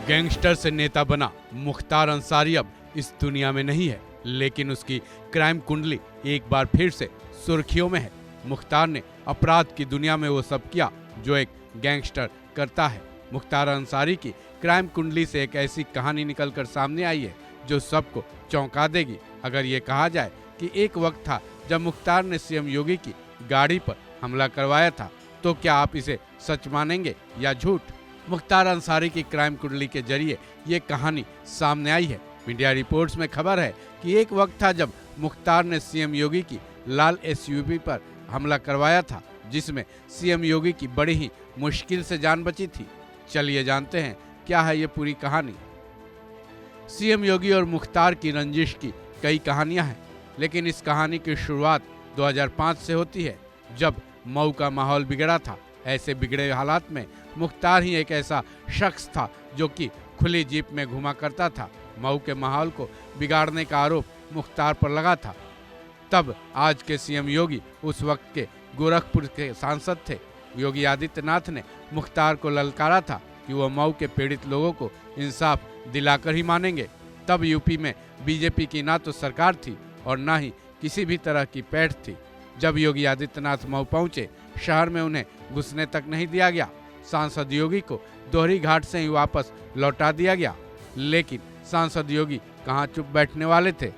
Gangster से नेता बना मुख्तार अंसारी अब इस दुनिया में नहीं है, लेकिन उसकी क्राइम कुंडली एक बार फिर से सुर्खियों में है। मुख्तार ने अपराध की दुनिया में वो सब किया जो एक गैंगस्टर करता है। मुख्तार अंसारी की क्राइम कुंडली से एक ऐसी कहानी निकलकर सामने आई है जो सबको चौंका देगी। अगर ये कहा जाए कि एक वक्त था जब मुख्तार ने सीएम योगी की गाड़ी पर हमला करवाया था, तो क्या आप इसे सच मानेंगे या झूठ? मुख्तार अंसारी की क्राइम कुंडली के जरिए ये कहानी सामने आई है। मीडिया रिपोर्ट्स में खबर है कि एक वक्त था जब मुख्तार ने सीएम योगी की लाल एसयूवी पर हमला करवाया था, जिसमें सीएम योगी की बड़ी ही मुश्किल से जान बची थी। चलिए जानते हैं क्या है ये पूरी कहानी। सीएम योगी और मुख्तार की रंजिश की कई कहानियां हैं, लेकिन इस कहानी की शुरुआत 2005 से होती है, जब मऊ का माहौल बिगड़ा था। ऐसे बिगड़े हालात में मुख्तार ही एक ऐसा शख्स था जो कि खुली जीप में घुमा करता था। मऊ के माहौल को बिगाड़ने का आरोप मुख्तार पर लगा था। तब आज के सीएम योगी उस वक्त के गोरखपुर के सांसद थे। योगी आदित्यनाथ ने मुख्तार को ललकारा था कि वह मऊ के पीड़ित लोगों को इंसाफ दिलाकर ही मानेंगे। तब यूपी में बीजेपी की ना तो सरकार थी और ना ही किसी भी तरह की पैठ थी। जब योगी आदित्यनाथ मऊ पहुंचे, शहर में उन्हें घुसने तक नहीं दिया गया। सांसद योगी को दोहरी घाट से ही वापस लौटा दिया गया। लेकिन सांसद योगी कहां चुप बैठने वाले थे।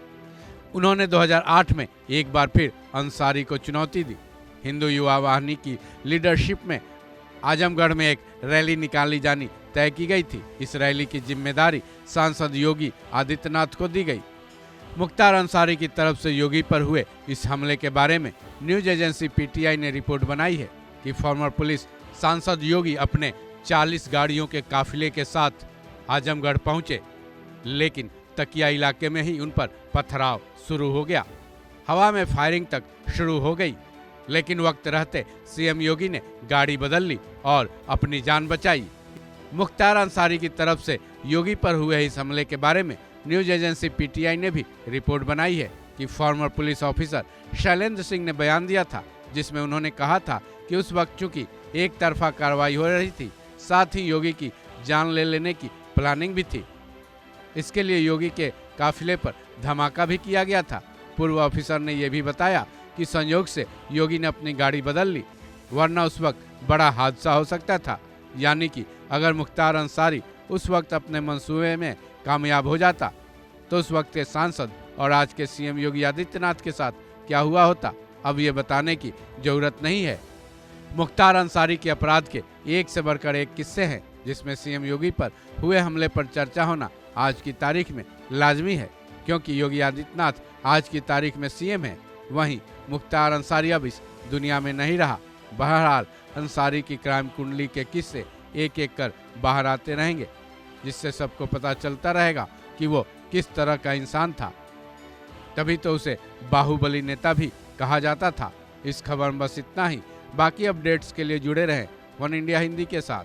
उन्होंने 2008 में एक बार फिर अंसारी को चुनौती दी। हिंदू युवा वाहिनी की लीडरशिप में आजमगढ़ में एक रैली निकाली जानी तय की गई थी। इस रैली की जिम्मेदारी सांसद योगी आदित्यनाथ को दी गई। मुख्तार अंसारी की तरफ से योगी पर हुए इस हमले के बारे में न्यूज एजेंसी पीटीआई ने रिपोर्ट बनाई है कि फॉर्मर पुलिस सांसद योगी अपने 40 गाड़ियों के काफिले के साथ आजमगढ़ पहुंचे, लेकिन तकिया इलाके में ही उन पर पथराव शुरू हो गया। हवा में फायरिंग तक शुरू हो गई, लेकिन वक्त रहते सीएम योगी ने गाड़ी बदल ली और अपनी जान बचाई। मुख्तार अंसारी की तरफ से योगी पर हुए इस हमले के बारे में न्यूज एजेंसी पीटीआई ने भी रिपोर्ट बनाई है कि farmer police officer Shailendra Singh ने बयान दिया था, जिसमें उन्होंने कहा था कि उस वक्त चूंकि एक तरफा कार्रवाई हो रही थी, साथ ही योगी की जान ले लेने की प्लानिंग भी थी। इसके लिए योगी के काफिले पर धमाका भी किया गया था। पूर्व ऑफिसर ने यह भी बताया कि संयोग से योगी ने अपनी गाड़ी बदल ली, वरना उस वक्त बड़ा हादसा हो सकता था। यानी कि अगर मुख्तार अंसारी उस वक्त अपने मंसूबे में कामयाब हो जाता, तो उस वक्त के सांसद और आज के सीएम योगी आदित्यनाथ के साथ क्या हुआ होता, अब ये बताने की जरूरत नहीं है। मुख्तार अंसारी के अपराध के एक से बढ़कर एक किस्से हैं, जिसमें सीएम योगी पर हुए हमले पर चर्चा होना आज की तारीख में लाजमी है, क्योंकि योगी आदित्यनाथ आज की तारीख में सीएम है। वहीं मुख्तार अंसारी अब इस दुनिया में नहीं रहा। बहरहाल अंसारी की क्राइम कुंडली के किस्से एक एक कर बाहर आते रहेंगे, जिससे सबको पता चलता रहेगा कि वो किस तरह का इंसान था। तभी तो उसे बाहुबली नेता भी कहा जाता था। इस खबर में बस इतना ही। बाकी अपडेट्स के लिए जुड़े रहें वन इंडिया हिंदी के साथ।